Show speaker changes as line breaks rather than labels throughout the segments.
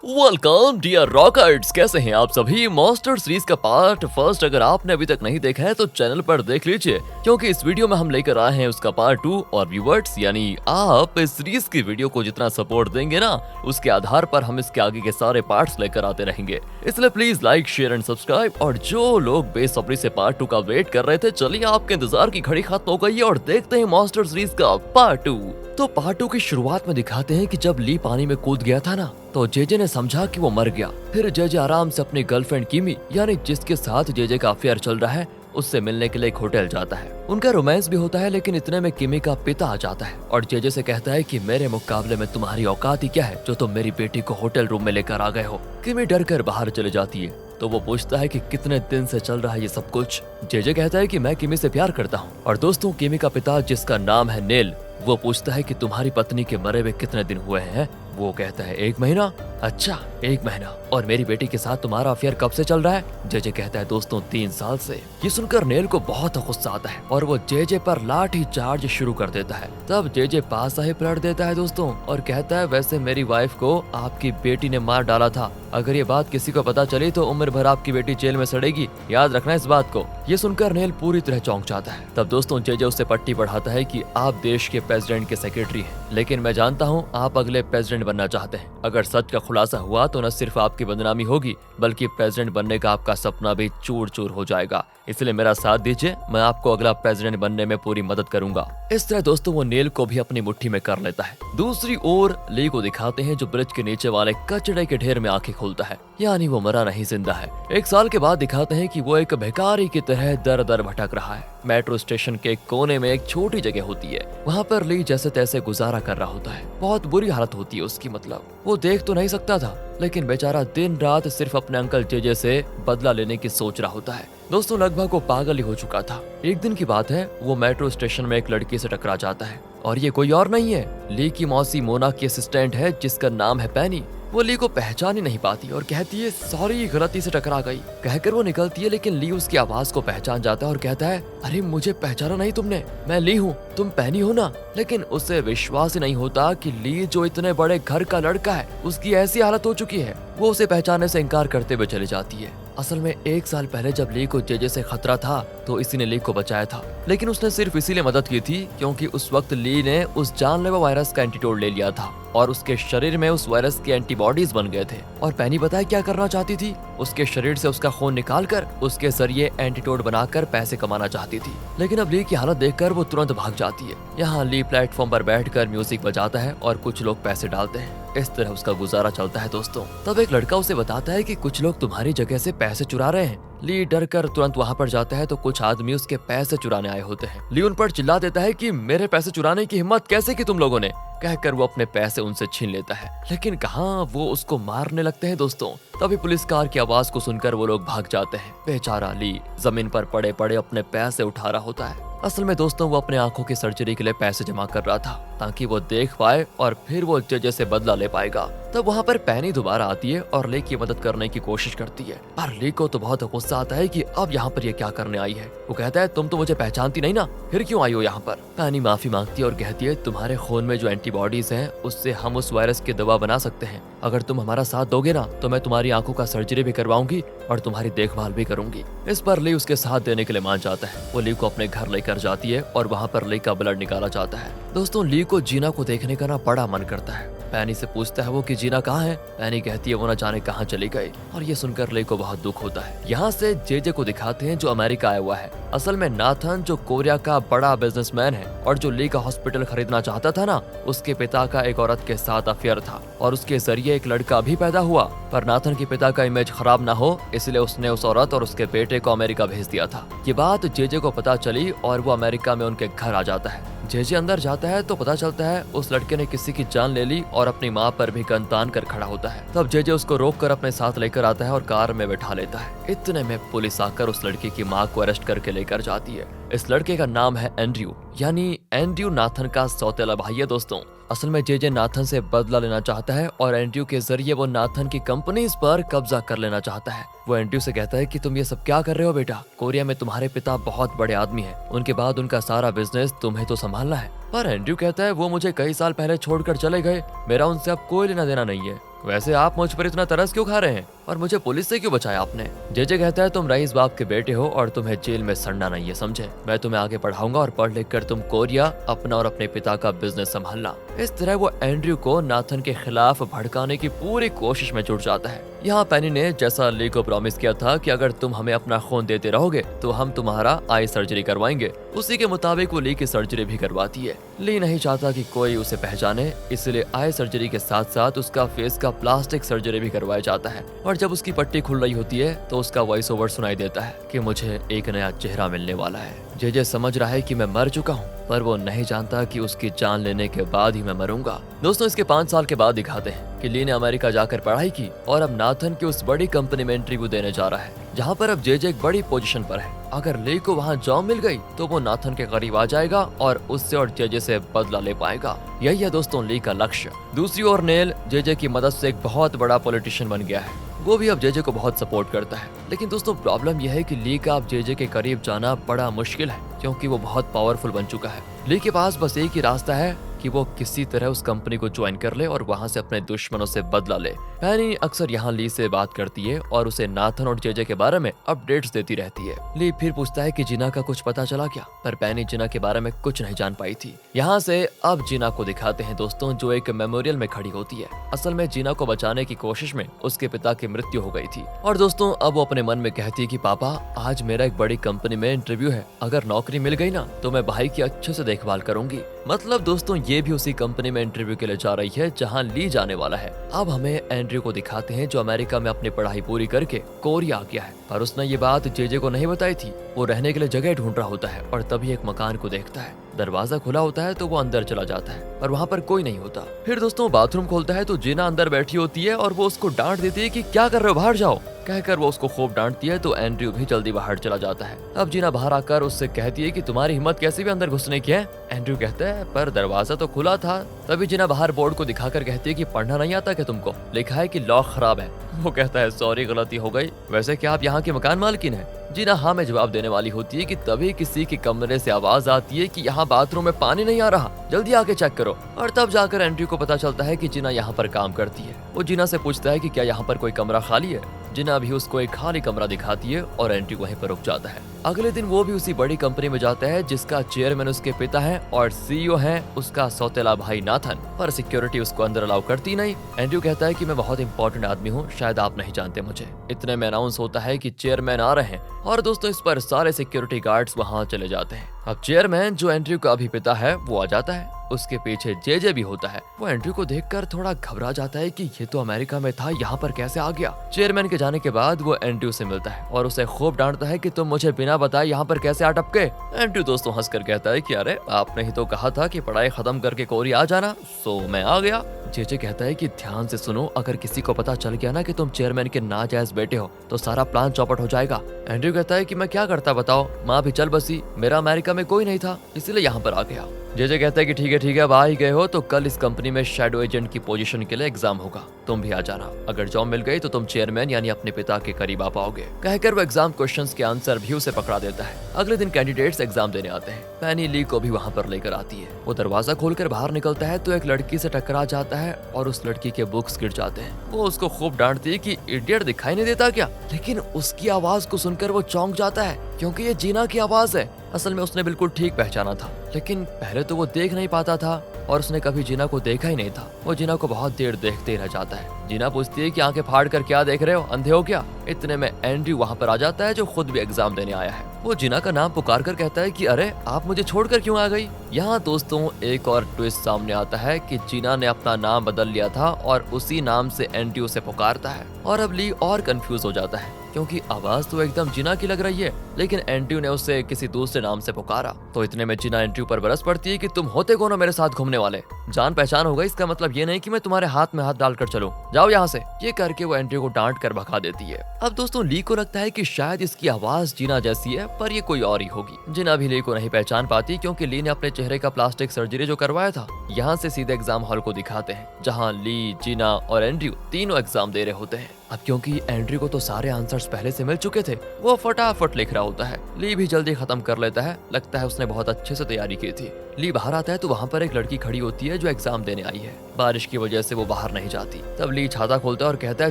Welcome dear रॉकर्ट्स, कैसे हैं आप सभी। मॉन्स्टर सीरीज का पार्ट फर्स्ट अगर आपने अभी तक नहीं देखा है तो चैनल पर देख लीजिए, क्योंकि इस वीडियो में हम लेकर आए हैं उसका पार्ट 2 और व्यूअर्स यानी आप इस सीरीज की वीडियो को जितना सपोर्ट देंगे ना, उसके आधार पर हम इसके आगे के सारे पार्ट्स लेकर आते रहेंगे। इसलिए please like share and subscribe. और जो लोग बेसब्री से पार्ट 2 का वेट कर रहे थे, चलिए आपके इंतजार की घड़ी खत्म हो गई है और देखते हैं मॉन्स्टर सीरीज का पार्ट 2। तो पार्ट 2 की शुरुआत में दिखाते हैं कि जब ली पानी में कूद गया था ना, तो जेजे ने समझा कि वो मर गया। फिर जेजे आराम से अपनी गर्लफ्रेंड किमी यानी जिसके साथ जेजे का अफेयर चल रहा है उससे मिलने के लिए एक होटल जाता है। उनका रोमांस भी होता है, लेकिन इतने में किमी का पिता आ जाता है और जेजे से कहता है कि मेरे मुकाबले में तुम्हारी औकात ही क्या है जो तुम मेरी बेटी को होटल रूम में लेकर आ गए हो। किमी डर कर बाहर चले जाती है। तो वो पूछता है कि कितने दिन से चल रहा है ये सब कुछ। जेजे कहता है कि मैं किमी से प्यार करता हूँ। और दोस्तों, किमी का पिता जिसका नाम है नेल, वो पूछता है कि तुम्हारी पत्नी के मरे हुए कितने दिन हुए हैं। वो कहता है 1 महीना। अच्छा, 1 महीना। और मेरी बेटी के साथ तुम्हारा अफेयर कब से चल रहा है? जेजे कहता है दोस्तों 3 साल से। ये सुनकर नेल को बहुत गुस्सा आता है और वो जेजे पर लाठी चार्ज शुरू कर देता है। तब जेजे पास ही पलट देता है दोस्तों और कहता है वैसे मेरी वाइफ को आपकी बेटी ने मार डाला था। अगर ये बात किसी को पता चली तो उम्र भर आपकी बेटी जेल में सड़ेगी, याद रखना इस बात को। ये सुनकर नेल पूरी तरह चौंक जाता है। तब दोस्तों जेजे उससे पट्टी बढ़ाता है कि आप देश के प्रेसिडेंट के सेक्रेटरी हैं, लेकिन मैं जानता हूँ आप अगले प्रेसिडेंट बनना चाहते हैं। अगर सच का खुलासा हुआ तो न सिर्फ आपकी बदनामी होगी, बल्कि प्रेसिडेंट बनने का आपका सपना भी चूर चूर हो जाएगा। इसलिए मेरा साथ दीजिए, मैं आपको अगला प्रेसिडेंट बनने में पूरी मदद करूंगा। इस तरह दोस्तों वो नेल को भी अपनी मुट्ठी में कर लेता है। दूसरी ओर ली को दिखाते हैं जो ब्रिज के नीचे वाले कचड़े के ढेर में आंखें खोलता है, यानी वो मरा नहीं जिंदा है। 1 साल के बाद दिखाते हैं कि वो एक भिखारी की तरह दर दर भटक रहा है। मेट्रो स्टेशन के कोने में एक छोटी जगह होती है, वहाँ पर ली जैसे तैसे गुजारा कर रहा होता है। बहुत बुरी हालत होती है उसकी, मतलब वो देख तो नहीं सकता था, लेकिन बेचारा दिन रात सिर्फ अपने अंकल जेजे से बदला लेने की सोच रहा होता है। दोस्तों लगभग वो पागल ही हो चुका था। एक दिन की बात है, वो मेट्रो स्टेशन में एक लड़की से टकरा जाता है और ये कोई और नहीं है, ली की मौसी मोना की असिस्टेंट है जिसका नाम है पैनी। वो ली को पहचान ही नहीं पाती और कहती है सॉरी, गलती से टकरा गई। कहकर वो निकलती है, लेकिन ली उसकी आवाज को पहचान जाता है और कहता है अरे मुझे पहचाना नहीं तुमने, मैं ली हूँ, तुम पैनी हो ना। लेकिन उसे विश्वास ही नहीं होता कि ली जो इतने बड़े घर का लड़का है उसकी ऐसी हालत हो चुकी है। वो उसे पहचानने से इनकार करते हुए चली जाती है। असल में 1 साल पहले जब ली को जेजे से खतरा था तो इसी ने ली को बचाया था, लेकिन उसने सिर्फ इसीलिए मदद की थी क्योंकि उस वक्त ली ने उस जानलेवा वायरस का एंटीडोट ले लिया था और उसके शरीर में उस वायरस के एंटीबॉडीज बन गए थे। और पैनी बताए क्या करना चाहती थी, उसके शरीर से उसका खून निकालकर उसके जरिए एंटीडोट बनाकर पैसे कमाना चाहती थी। लेकिन अब ली की हालत देखकर वो तुरंत भाग जाती है। यहाँ ली प्लेटफॉर्म पर बैठकर म्यूजिक बजाता है और कुछ लोग पैसे डालते हैं। इस तरह उसका गुजारा चलता है दोस्तों। तब एक लड़का उसे बताता है कि कुछ लोग तुम्हारी जगह से पैसे चुरा रहे हैं। ली डर कर तुरंत वहाँ पर जाता है तो कुछ आदमी उसके पैसे चुराने आए होते हैं। ली उन पर चिल्ला देता है कि मेरे पैसे चुराने की हिम्मत कैसे की तुम लोगों ने। कहकर वो अपने पैसे उनसे छीन लेता है, लेकिन कहाँ वो उसको मारने लगते हैं दोस्तों। तभी पुलिस कार की आवाज को सुनकर वो लोग भाग जाते हैं। बेचारा ली जमीन पर पड़े पड़े अपने पैसे उठा रहा होता है। असल में दोस्तों वो अपने आंखों की सर्जरी के लिए पैसे जमा कर रहा था ताकि वो देख पाए और फिर वो जेजे से बदला ले पाएगा। तब वहाँ पर पैनी दोबारा आती है और ली की मदद करने की कोशिश करती है, पर ली को तो बहुत गुस्सा आता है कि अब यहाँ पर ये क्या करने आई है। वो कहता है तुम तो मुझे पहचानती नहीं ना, फिर क्यों आई हो यहाँ पर। पैनी माफी मांगती है और कहती है तुम्हारे खून में जो एंटीबॉडीज हैं उससे हम उस वायरस की दवा बना सकते हैं। अगर तुम हमारा साथ दोगे ना तो मैं तुम्हारी आंखों का सर्जरी भी करवाऊंगी और तुम्हारी देखभाल भी करूंगी। इस पर ली उसके साथ देने के लिए मान जाता है। वो ली को अपने घर लेकर जाती है और वहाँ पर ली का ब्लड निकाला जाता है। दोस्तों ली को जीना को देखने का ना बड़ा मन करता है। पैनी से पूछता है वो कि जीना कहाँ है। पैनी कहती है वो न जाने कहाँ चली गई और ये सुनकर ली को बहुत दुख होता है। यहाँ से जेजे को दिखाते हैं जो अमेरिका आया हुआ है। असल में नाथन जो कोरिया का बड़ा बिजनेसमैन है और जो ली का हॉस्पिटल खरीदना चाहता था ना, उसके पिता का एक औरत के साथ अफेयर था और उसके जरिए एक लड़का भी पैदा हुआ। पर नाथन के पिता का इमेज खराब ना हो इसलिए उसने उस औरत और उसके बेटे को अमेरिका भेज दिया था। ये बात जेजे को पता चली और वो अमेरिका में उनके घर आ जाता है। जेजे अंदर जाता है तो पता चलता है उस लड़के ने किसी की जान ले ली और अपनी माँ पर भी गन तान कर खड़ा होता है। तब जेजे उसको रोक कर अपने साथ लेकर आता है और कार में बैठा लेता है। इतने में पुलिस आकर उस लड़के की माँ को अरेस्ट करके लेकर जाती है। इस लड़के का नाम है एंड्रयू, यानी एंड्रयू नाथन का सौतेला भाई है दोस्तों। असल में जेजे नाथन से बदला लेना चाहता है और एंड्रयू के जरिए वो नाथन की कंपनीज पर कब्जा कर लेना चाहता है। वो एंड्रयू से कहता है कि तुम ये सब क्या कर रहे हो बेटा, कोरिया में तुम्हारे पिता बहुत बड़े आदमी हैं, उनके बाद उनका सारा बिजनेस तुम्हें तो संभालना है। पर एंड्रयू कहता है वो मुझे कई साल पहले छोड़कर चले गए, मेरा उनसे अब कोई लेना देना नहीं है। वैसे आप मुझ पर इतना तरस क्यों खा रहे हैं और मुझे पुलिस से क्यों बचाया आपने? जेजे कहता है तुम रईस बाप के बेटे हो और तुम्हें जेल में सड़ना नहीं है, समझे? मैं तुम्हें आगे पढ़ाऊंगा और पढ़ लिख कर तुम कोरिया अपना और अपने पिता का बिजनेस संभालना। इस तरह वो एंड्रयू को नाथन के खिलाफ भड़काने की पूरी कोशिश में जुट जाता है। यहाँ पेनी ने जैसा ली को प्रॉमिस किया था कि अगर तुम हमें अपना खून देते रहोगे तो हम तुम्हारा आई सर्जरी करवाएंगे, उसी के मुताबिक वो ली की सर्जरी भी करवाती है। ली नहीं चाहता कि कोई उसे पहचाने, इसलिए आई सर्जरी के साथ साथ उसका फेस का प्लास्टिक सर्जरी भी करवाया जाता है। और जब उसकी पट्टी खुल रही होती है तो उसका वॉइस ओवर सुनाई देता है कि मुझे एक नया चेहरा मिलने वाला है। जेजे समझ रहा है कि मैं मर चुका हूँ, पर वो नहीं जानता कि उसकी जान लेने के बाद ही मैं मरूंगा। दोस्तों, इसके 5 साल के बाद दिखाते हैं कि ली ने अमेरिका जाकर पढ़ाई की और अब नाथन की उस बड़ी कंपनी में इंटरव्यू देने जा रहा है, जहाँ पर अब जेजे एक बड़ी पोजीशन पर है। अगर ली को वहाँ जॉब मिल गई तो वो नाथन के करीब आ जाएगा और उससे और जेजे से बदला ले पाएगा। यही है दोस्तों ली का लक्ष्य। दूसरी ओर नेल जेजे की मदद से एक बहुत बड़ा पॉलिटिशियन बन गया है। वो भी अब जेजे को बहुत सपोर्ट करता है। लेकिन दोस्तों, प्रॉब्लम यह है कि ली का अब जेजे के करीब जाना बड़ा मुश्किल है, क्योंकि वो बहुत पावरफुल बन चुका है। ली के पास बस एक ही रास्ता है कि वो किसी तरह उस कंपनी को ज्वाइन कर ले और वहाँ से अपने दुश्मनों से बदला ले। पेनी अक्सर यहाँ ली से बात करती है और उसे नाथन और जेजे के बारे में अपडेट्स देती रहती है। ली फिर पूछता है कि जिना का कुछ पता चला क्या, पर पेनी जिना के बारे में कुछ नहीं जान पाई थी। यहाँ से अब जिना को दिखाते हैं दोस्तों, जो एक मेमोरियल में खड़ी होती है। असल में जिना को बचाने की कोशिश में उसके पिता की मृत्यु हो गई थी। और दोस्तों, अब वो अपने मन में कहती है कि पापा, आज मेरा एक बड़ी कंपनी में इंटरव्यू है, अगर नौकरी मिल गई ना तो मैं भाई की अच्छे से देखभाल करूंगी। मतलब दोस्तों, ये भी उसी कंपनी में इंटरव्यू के लिए जा रही है जहां ली जाने वाला है। अब हमें एंड्रयू को दिखाते हैं जो अमेरिका में अपनी पढ़ाई पूरी करके कोरिया आ गया है, पर उसने ये बात जेजे को नहीं बताई थी। वो रहने के लिए जगह ढूंढ रहा होता है और तभी एक मकान को देखता है। दरवाजा खुला होता है तो वो अंदर चला जाता है, पर वहाँ पर कोई नहीं होता। फिर दोस्तों, बाथरूम खोलता है तो जिना अंदर बैठी होती है और वो उसको डांट देती है कि क्या कर रहे हो, बाहर जाओ। कहकर वो उसको खूब डांटती है तो एंड्रयू भी जल्दी बाहर चला जाता है। अब जिना बाहर आकर उससे कहती है कि तुम्हारी हिम्मत कैसे भी अंदर घुसने की है। एंड्रयू कहता है पर दरवाजा तो खुला था। तभी जिना बाहर बोर्ड को दिखाकर कहती है कि पढ़ना नहीं आता क्या तुमको, लिखा है कि लॉक खराब है। वो कहता है सॉरी, गलती हो गई। वैसे क्या आप यहाँ के मकान मालकिन है? जिना हाँ में जवाब देने वाली होती है कि तभी किसी के कमरे से आवाज आती है कि यहाँ बाथरूम में पानी नहीं आ रहा, जल्दी आके चेक करो। और तब जाकर एंड्रयू को पता चलता है कि जिना यहाँ पर काम करती है। वो जिना से पूछता है कि क्या यहाँ पर कोई कमरा खाली है। जिना भी उसको एक खाली कमरा दिखाती है और एंड्रयू वहीं पर रुक जाता है। अगले दिन वो भी उसी बड़ी कंपनी में जाता है जिसका चेयरमैन उसके पिता है और सीईओ है उसका सौतेला भाई नाथन, पर सिक्योरिटी उसको अंदर अलाउ करती नहीं। एंड्रयू कहता है कि मैं बहुत इंपॉर्टेंट आदमी हूँ, शायद आप नहीं जानते मुझे। इतने में अनाउंस होता है कि चेयरमैन आ रहे हैं और दोस्तों, इस पर सारे सिक्योरिटी गार्ड्स वहाँ चले जाते हैं। अब चेयरमैन, जो एंड्रयू का अभी पिता है, वो आ जाता है। उसके पीछे जेजे भी होता है। वो एंड्रयू को देखकर थोड़ा घबरा जाता है कि ये तो अमेरिका में था, यहाँ पर कैसे आ गया। चेयरमैन के जाने के बाद वो एंड्रयू से मिलता है और उसे खूब डांटता है कि तुम मुझे बिना बताए यहाँ पर कैसे आ टपके। एंड्रयू दोस्तों हंसकर कहता है कि अरे आपने ही तो कहा था कि पढ़ाई खत्म करके कोरिया आ जाना, सो मैं आ गया। जेजे कहता है कि ध्यान से सुनो, अगर किसी को पता चल गया ना कि तुम चेयरमैन के नाजायज बेटे हो तो सारा प्लान चौपट हो जाएगा। एंड्रयू कहता है कि मैं क्या करता बताओ, माँ भी चल बसी, मेरा अमेरिका में कोई नहीं था इसलिए यहाँ पर आ गया। जेजे कहता है कि ठीक है, अब आ ही गए हो तो कल इस कंपनी में शैडो एजेंट की पोजीशन के लिए एग्जाम होगा, तुम भी आ जाना। अगर जॉब मिल गई तो तुम चेयरमैन यानी अपने पिता के करीब आ पाओगे। कहकर वो एग्जाम क्वेश्चंस के आंसर भी उसे पकड़ा देता है। अगले दिन कैंडिडेट्स एग्जाम देने आते हैं। पेनी ली को भी वहाँ पर लेकर आती है। वो दरवाजा खोलकर बाहर निकलता है तो एक लड़की से टकरा जाता है और उस लड़की के बुक्स गिर जाते हैं। वो उसको खूब डांटती है कि इडियट, दिखाई नहीं देता क्या? लेकिन उसकी आवाज को सुनकर वो चौंक जाता है क्योंकि ये जीना की आवाज है। असल में उसने बिल्कुल ठीक पहचाना था, लेकिन पहले तो वो देख नहीं पाता था और उसने कभी जीना को देखा ही नहीं था। वो जीना को बहुत देर देखते ही रह जाता है। जीना पूछती है कि आंखें फाड़ कर क्या देख रहे हो, अंधे हो क्या? इतने में एंड्रयू वहाँ पर आ जाता है जो खुद भी एग्जाम देने आया है। वो जीना का नाम पुकार कर कहता है कि अरे आप मुझे छोड़कर क्यों आ गई? यहाँ दोस्तों एक और ट्विस्ट सामने आता है कि जीना ने अपना नाम बदल लिया था और उसी नाम से एंड्रयू से पुकारता है। और अब ली और कंफ्यूज हो जाता है क्योंकि आवाज तो एकदम जीना की लग रही है, लेकिन एंड्रयू ने उसे किसी दूसरे नाम से पुकारा। तो इतने में जीना एंड्रयू पर बरस पड़ती है कि तुम होते कौन हो मेरे साथ घूमने वाले? जान पहचान हो गई, इसका मतलब ये नहीं कि मैं तुम्हारे हाथ में हाथ डालकर चलूं, जाओ यहाँ से। ये करके वो एंड्रयू को डांट कर भगा देती है। अब दोस्तों ली को लगता है कि शायद इसकी आवाज जीना जैसी है, पर ये कोई और ही होगी। जीना भी ली को नहीं पहचान पाती क्योंकि ली ने अपने चेहरे का प्लास्टिक सर्जरी जो करवाया था। यहाँ से सीधे एग्जाम हॉल को दिखाते हैं जहाँ ली, जीना और एंड्रयू तीनों एग्जाम दे रहे होते हैं। अब क्योंकि एंड्रयू को तो सारे आंसर पेपर्स पहले से मिल चुके थे। वो फटाफट लिख रहा होता है। ली भी जल्दी खत्म कर लेता है, लगता है उसने बहुत अच्छे से तैयारी की थी। ली बाहर आता है तो वहाँ पर एक लड़की खड़ी होती है जो एग्जाम देने आई है। बारिश की वजह से वो बाहर नहीं जाती। तब ली छाता खोलता है और कहता है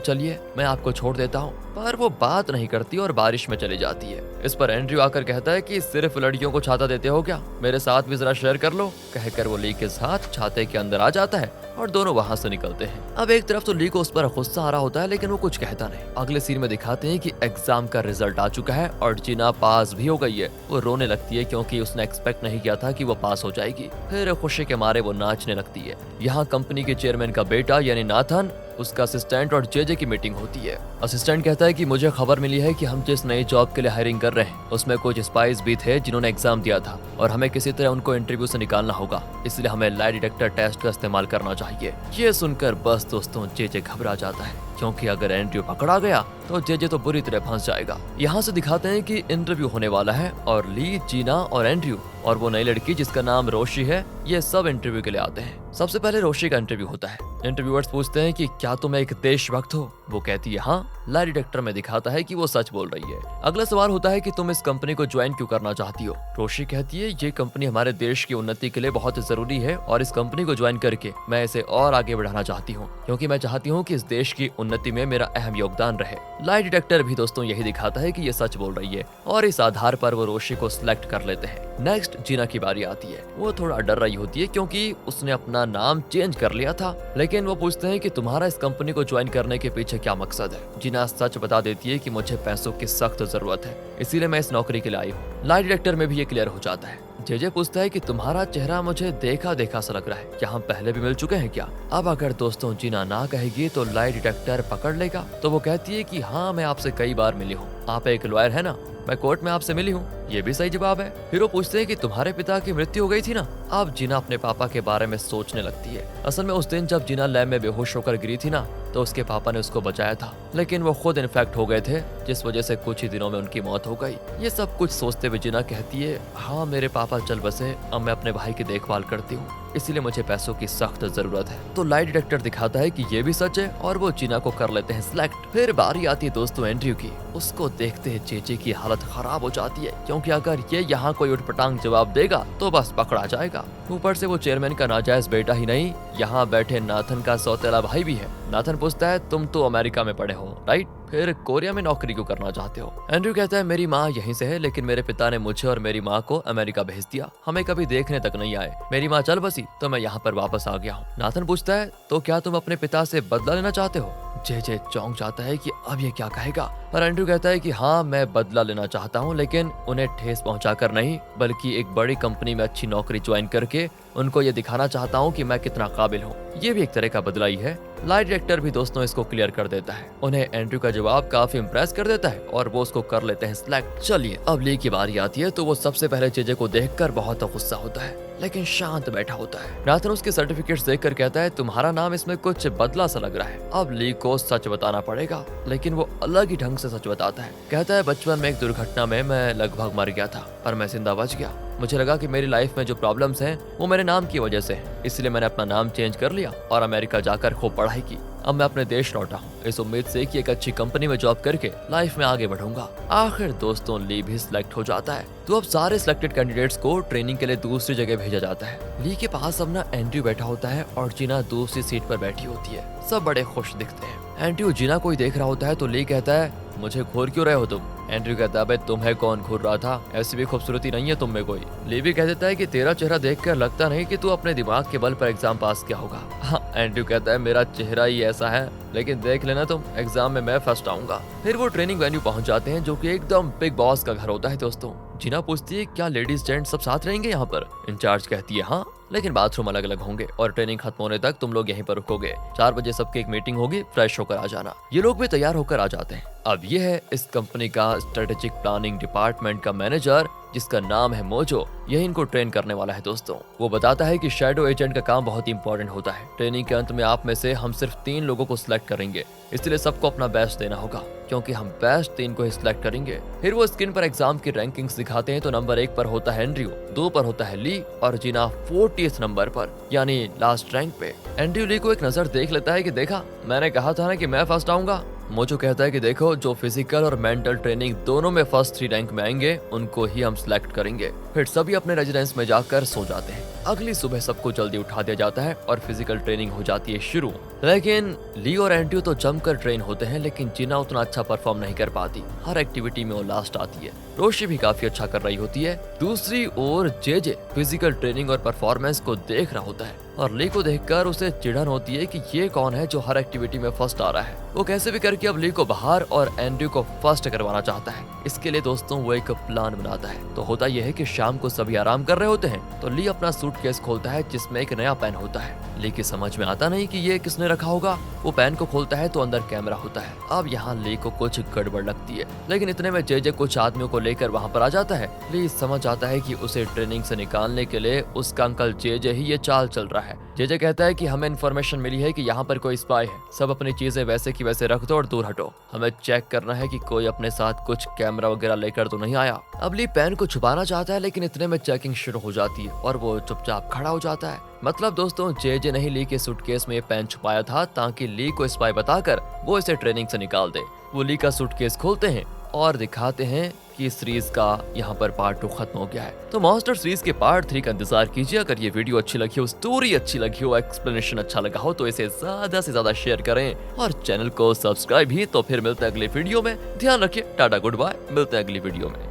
चलिए मैं आपको छोड़ देता हूँ, पर वो बात नहीं करती और बारिश में चली जाती है। इस पर एंड्रयू आकर कहता है कि सिर्फ लड़कियों को छाता देते हो क्या, मेरे साथ भी जरा शेयर कर लो। कहकर वो ली के साथ छाते के अंदर आ जाता है और दोनों वहां से निकलते हैं। अब एक तरफ तो ली को उस पर गुस्सा आ रहा होता है, लेकिन वो कुछ कहता नहीं। अगले सीन में दिखाते हैं कि एग्जाम का रिजल्ट आ चुका है और जीना पास भी हो गई है। वो रोने लगती है क्योंकि उसने एक्सपेक्ट नहीं किया था कि वो पास हो जाएगी। फिर खुशी के मारे वो नाचने लगती है। यहाँ कंपनी के चेयरमैन का बेटा यानी नाथन, उसका असिस्टेंट और जेजे की मीटिंग होती है। असिस्टेंट कहता है कि मुझे खबर मिली है कि हम जिस नई जॉब के लिए हायरिंग कर रहे हैं उसमें कुछ स्पाइस भी थे जिन्होंने एग्जाम दिया था और हमें किसी तरह उनको इंटरव्यू से निकालना होगा, इसलिए हमें लाई डिटेक्टर टेस्ट का इस्तेमाल करना चाहिए। ये सुनकर बस दोस्तों जेजे घबरा जाता है, क्योंकि अगर एंड्रयू पकड़ा गया तो जेजे तो बुरी तरह फंस जाएगा। यहाँ से दिखाते हैं कि इंटरव्यू होने वाला है और ली, जीना और एंड्रयू और वो नई लड़की जिसका नाम रोशी है, ये सब इंटरव्यू के लिए आते हैं। सबसे पहले रोशी का इंटरव्यू होता है। इंटरव्यूअर्स पूछते हैं कि क्या तुम एक देशभक्त हो? वो कहती है हाँ। लाई डिटेक्टर में दिखाता है कि वो सच बोल रही है। अगला सवाल होता है कि तुम इस कंपनी को ज्वाइन क्यों करना चाहती हो? रोशी कहती है ये कंपनी हमारे देश की उन्नति के लिए बहुत जरूरी है और इस कंपनी को ज्वाइन करके मैं इसे और आगे बढ़ाना चाहती हूँ, क्योंकि मैं चाहती हूँ कि इस देश की उन्नति में मेरा अहम योगदान रहे। लाई डिटेक्टर भी दोस्तों यही दिखाता है कि ये सच बोल रही है और इस आधार पर वो रोशी को सिलेक्ट कर लेते हैं। नेक्स्ट जीना की बारी आती है। वो थोड़ा डर रही होती है क्योंकि उसने अपना नाम चेंज कर लिया था, लेकिन वो पूछते हैं कि तुम्हारा इस कंपनी को ज्वाइन करने के पीछे क्या मकसद है? जीना सच बता देती है कि मुझे पैसों की सख्त जरूरत है, इसीलिए मैं इस नौकरी के लिए आई हूँ। लाई डिटेक्टर में भी ये क्लियर हो जाता है। जेजे पूछता है कि तुम्हारा चेहरा मुझे देखा देखा सा लग रहा है, क्या हम पहले भी मिल चुके हैं क्या? अब अगर दोस्तों जीना ना कहेगी तो लाई डिटेक्टर पकड़ लेगा। तो वो कहती है कि हाँ मैं आपसे कई बार मिली हूँ, आप एक लॉयर है ना, मैं कोर्ट में आपसे मिली हूँ। ये भी सही जवाब है। फिर वो पूछते हैं कि तुम्हारे पिता की मृत्यु हो गई थी ना? अब जीना अपने पापा के बारे में सोचने लगती है। असल में उस दिन जब जीना लैब में बेहोश होकर गिरी थी ना, तो उसके पापा ने उसको बचाया था, लेकिन वो खुद इन्फेक्ट हो गए थे, जिस वजह से कुछ ही दिनों में उनकी मौत हो गई। ये सब कुछ सोचते हुए जीना कहती है हाँ मेरे पापा चल बसे, अब मैं अपने भाई की देखभाल करती हूँ, इसीलिए मुझे पैसों की सख्त जरूरत है। तो लाई डिटेक्टर दिखाता है कि ये भी सच है और वो जीना को कर लेते हैं सिलेक्ट। फिर बारी आती है दोस्तों एंड्रयू की। उसको देखते ही जेजे की हालत खराब हो जाती है, क्योंकि अगर ये यहाँ कोई उठपटांग जवाब देगा तो बस पकड़ा जाएगा। ऊपर से वो चेयरमैन का नाजायज बेटा ही नहीं, यहाँ बैठे नाथन का सौतेला भाई भी है। नाथन पूछता है तुम तो अमेरिका में पढ़े हो राइट, फिर कोरिया में नौकरी क्यों करना चाहते हो? एंड्रयू कहता है मेरी माँ यहीं से है, लेकिन मेरे पिता ने मुझे और मेरी माँ को अमेरिका भेज दिया, हमें कभी देखने तक नहीं आए। मेरी माँ चल बसी तो मैं यहाँ पर वापस आ गया हूँ। नाथन पूछता है तो क्या तुम अपने पिता से बदला लेना चाहते हो? जे चौंक जाता है कि अब ये क्या कहेगा, पर एंड्रयू कहता है कि हाँ मैं बदला लेना चाहता हूँ, लेकिन उन्हें ठेस पहुंचाकर नहीं, बल्कि एक बड़ी कंपनी में अच्छी नौकरी ज्वाइन करके उनको ये दिखाना चाहता हूँ कि मैं कितना काबिल हूँ। ये भी एक तरह का बदला ही है। लाई डिटेक्टर भी दोस्तों इसको क्लियर कर देता है। उन्हें एंड्रयू का जवाब काफी इम्प्रेस कर देता है और वो उसको कर लेते हैं सिलेक्ट। चलिए अब ली की बारी आती है। तो वो सबसे पहले जेजे को देखकर बहुत गुस्सा होता है, लेकिन शांत बैठा होता है। नाथन उसके सर्टिफिकेट्स देखकर कहता है तुम्हारा नाम इसमें कुछ बदला सा लग रहा है। अब ली को सच बताना पड़ेगा, लेकिन वो अलग ही ढंग से सच बताता है। कहता है बचपन में एक दुर्घटना में मैं लगभग मर गया था, पर मैं जिंदा बच गया। मुझे लगा कि मेरी लाइफ में जो प्रॉब्लम्स हैं वो मेरे नाम की वजह से हैं, इसलिए मैंने अपना नाम चेंज कर लिया और अमेरिका जाकर खूब पढ़ाई की। अब मैं अपने देश लौटा हूँ इस उम्मीद से कि एक अच्छी कंपनी में जॉब करके लाइफ में आगे बढ़ूंगा। आखिर दोस्तों ली भी सिलेक्ट हो जाता है। तो अब सारे सिलेक्टेड कैंडिडेट्स को ट्रेनिंग के लिए दूसरी जगह भेजा जाता है। ली के पास अब ना एंड्रयू बैठा होता है और जीना दूसरी सीट पर बैठी होती है। सब बड़े खुश दिखते हैं। एंड्रयू जीना कोई देख रहा होता है तो ली कहता है मुझे घूर क्यों रहे हो तुम? एंड्रयू कहता है तुम्हें कौन घूर रहा था, ऐसी भी खूबसूरती नहीं है तुम में कोई। ली भी कह देता है कि तेरा चेहरा देखकर लगता नहीं कि तू अपने दिमाग के बल पर एग्जाम पास किया होगा। हाँ, एंड्रयू कहता है मेरा चेहरा ही ऐसा है, लेकिन देख लेना तुम एग्जाम में मैं फर्स्ट आऊंगा। फिर वो ट्रेनिंग वेन्यू पहुंच जाते हैं जो कि एकदम बिग बॉस का घर होता है दोस्तों। जीना पूछती है क्या लेडीज जेंट्स सब साथ रहेंगे यहाँ पर? इंचार्ज कहती है हाँ, लेकिन बाथरूम अलग अलग होंगे और ट्रेनिंग खत्म होने तक तुम लोग यहीं पर रुकोगे। 4 बजे सबकी एक मीटिंग होगी, फ्रेश होकर आ जाना। ये लोग भी तैयार होकर आ जाते हैं। अब ये है इस कंपनी का स्ट्रेटेजिक प्लानिंग डिपार्टमेंट का मैनेजर, जिसका नाम है मोजो। यही इनको ट्रेन करने वाला है दोस्तों। वो बताता है कि शैडो एजेंट का काम बहुत इंपॉर्टेंट होता है। ट्रेनिंग के अंत में आप में से हम सिर्फ 3 लोगों को सिलेक्ट करेंगे, इसलिए सबको अपना बेस्ट देना होगा, क्योंकि हम बेस्ट 3 को ही सिलेक्ट करेंगे। फिर वो स्क्रीन पर एग्जाम की रैंकिंग्स दिखाते हैं। तो नंबर 1 पर होता है एंड्रयू, 2 पर होता है ली और जीना 40th नंबर पर, यानी लास्ट रैंक पे। एंड्रयू ली को एक नजर देख लेता है कि देखा मैंने कहा था ना कि मैं फर्स्ट आऊंगा। मोजो कहता है कि देखो, जो फिजिकल और मेंटल ट्रेनिंग दोनों में फर्स्ट 3 रैंक में आएंगे उनको ही हम सिलेक्ट करेंगे। फिर सभी अपने रेजिडेंस में जाकर सो जाते हैं। अगली सुबह सबको जल्दी उठा दिया जाता है और फिजिकल ट्रेनिंग हो जाती है शुरू। लेकिन ली और एंड्रयू तो जमकर ट्रेन होते हैं, लेकिन जीना उतना अच्छा परफॉर्म नहीं कर पाती। हर एक्टिविटी में वो लास्ट आती है। रोशी भी काफी अच्छा कर रही होती है। दूसरी ओर जे फिजिकल ट्रेनिंग और परफॉर्मेंस को देख रहा होता है और ली को देखकर उसे चिढ़न होती है कि ये कौन है जो हर एक्टिविटी में फर्स्ट आ रहा है। वो कैसे भी करके अब ली को बाहर और एंड्रयू को फर्स्ट करवाना चाहता है। इसके लिए दोस्तों वो एक प्लान बनाता है। तो होता यह है कि शाम को सभी आराम कर रहे होते हैं तो ली अपना सूटकेस खोलता है जिसमें एक नया पेन होता है। ली की समझ में आता नहीं कि ये किसने रखा होगा। वो पेन को खोलता है तो अंदर कैमरा होता है। अब यहाँ ली को कुछ गड़बड़ लगती है, लेकिन इतने में जे कुछ आदमियों को लेकर वहाँ पर आ जाता है। ली समझ आता है कि उसे ट्रेनिंग से निकालने के लिए उसका अंकल जे ही ये चाल चल रहा है। जे कहता है कि हमें इन्फॉर्मेशन मिली है कि यहाँ पर कोई स्पाई है। सब अपनी चीजें वैसे की वैसे रख दो और दूर हटो। हमें चेक करना है कि कोई अपने साथ कुछ कैमरा वगैरह लेकर तो नहीं आया। अब ली पेन को छुपाना चाहता है, लेकिन इतने में चेकिंग शुरू हो जाती है और वो चुपचाप खड़ा हो जाता है। मतलब दोस्तों जे ने ही ली के सूटकेस में ये पेन छुपाया था ताकि ली को स्पाई बताकर वो इसे ट्रेनिंग से निकाल दे। वो ली का सूटकेस खोलते हैं और दिखाते हैं कि सीरीज का यहाँ पर पार्ट 2 खत्म हो गया है। तो मॉन्स्टर सीरीज के पार्ट 3 का इंतजार कीजिए। अगर ये वीडियो अच्छी लगी हो, स्टोरी अच्छी लगी हो, एक्सप्लेनेशन अच्छा लगा हो तो इसे ज्यादा से ज्यादा शेयर करें और चैनल को सब्सक्राइब ही। तो फिर मिलते हैं अगले वीडियो में। ध्यान रखिए, टाटा गुड बाय, मिलते हैं अगली वीडियो में।